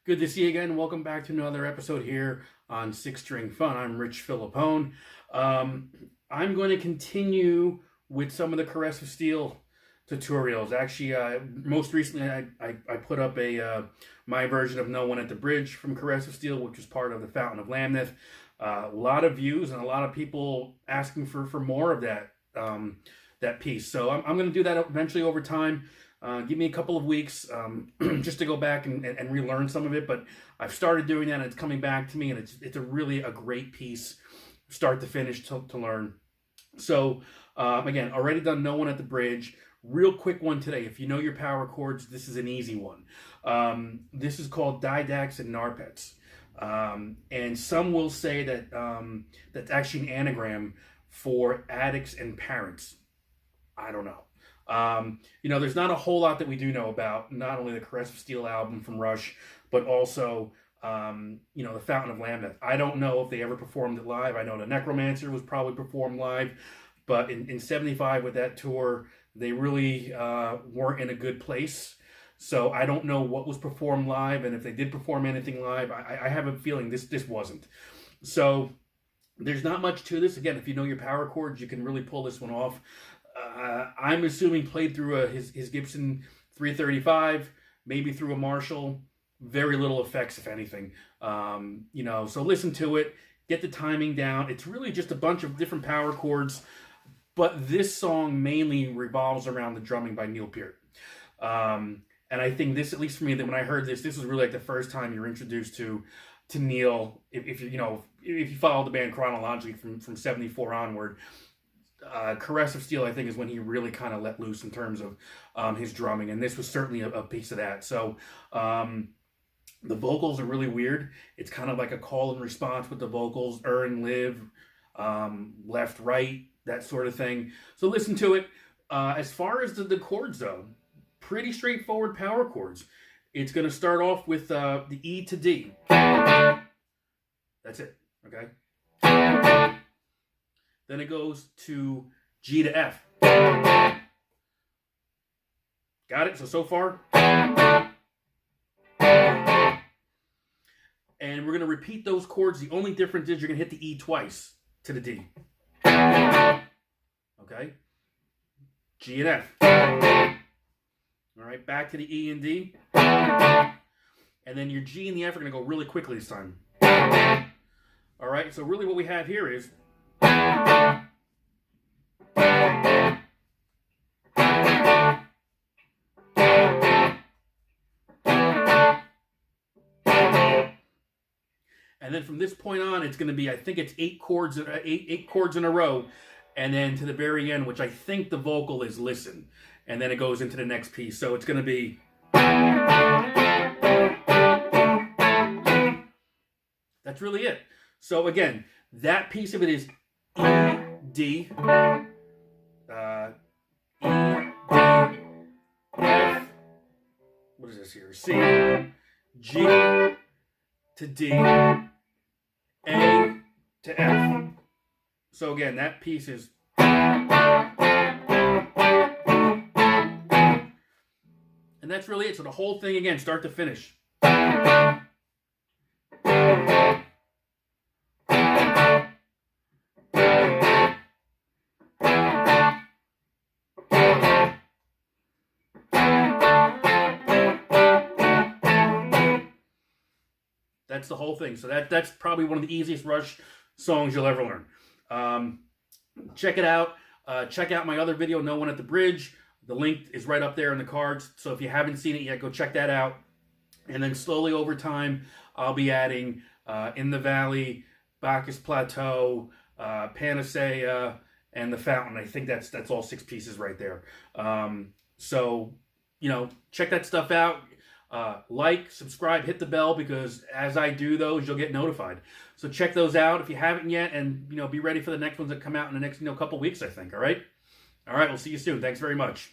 Good to see you again. Welcome back to another episode here on Six String Fun. I'm Rich Philippone. I'm going to continue with some of the Caress of Steel tutorials. Actually, most recently I put up my version of No One at the Bridge from Caress of Steel, which was part of the Fountain of Lamneth. A lot of views and a lot of people asking for more of that piece. So I'm going to do that eventually over time. Give me a couple of weeks just to go back and relearn some of it, but I've started doing that and it's coming back to me, and it's really a great piece, start to finish, to learn. So again, already done No One at the Bridge. Real quick one today. If you know your power chords, this is an easy one. This is called Didacts and Narpets. And some will say that that's actually an anagram for addicts and parents. I don't know. There's not a whole lot that we do know about not only the Caress of Steel album from Rush, but also, the Fountain of Lamneth. I don't know if they ever performed it live. I know the Necromancer was probably performed live, but in 75 with that tour, they really weren't in a good place. So I don't know what was performed live, and if they did perform anything live, I have a feeling this wasn't. So there's not much to this. Again, if you know your power chords, you can really pull this one off. I'm assuming played through his Gibson 335, maybe through a Marshall. Very little effects, if anything. So listen to it, get the timing down. It's really just a bunch of different power chords, but this song mainly revolves around the drumming by Neil Peart. And I think this, at least for me, that when I heard this was really like the first time you're introduced to Neil. If you follow the band chronologically from 74 onward. Caress of Steel, I think, is when he really kind of let loose in terms of his drumming, and this was certainly a piece of that. So the vocals are really weird. It's kind of like a call and response with the vocals, and live, left, right, that sort of thing. So listen to it. As far as the chords, though, pretty straightforward power chords. It's going to start off with the E to D. That's it, okay? Then it goes to G to F. Got it? So far? And we're going to repeat those chords. The only difference is you're going to hit the E twice to the D. Okay? G and F. All right, back to the E and D. And then your G and the F are going to go really quickly this time. All right, so really what we have here is and then from this point on, it's going to be, I think it's eight chords in a row, and then to the very end, which I think the vocal is listen, and then it goes into the next piece. So it's going to be that's really it. So again, that piece of it is E, D, E, D, F, what is this here? C, G to D, A to F. So again, that piece is, and that's really it. So the whole thing, again, start to finish. That's the whole thing. So that's probably one of the easiest Rush songs you'll ever learn. Check it out. Check out my other video, No One at the Bridge. The link is right up there in the cards. So if you haven't seen it yet, go check that out. And then slowly over time, I'll be adding In the Valley, Bacchus Plateau, Panacea, and The Fountain. I think that's all 6 pieces right there. Check that stuff out. Like, subscribe, hit the bell, because as I do those, you'll get notified. So check those out if you haven't yet, and be ready for the next ones that come out in the next couple weeks, I think. All right, we'll see you soon. Thanks very much.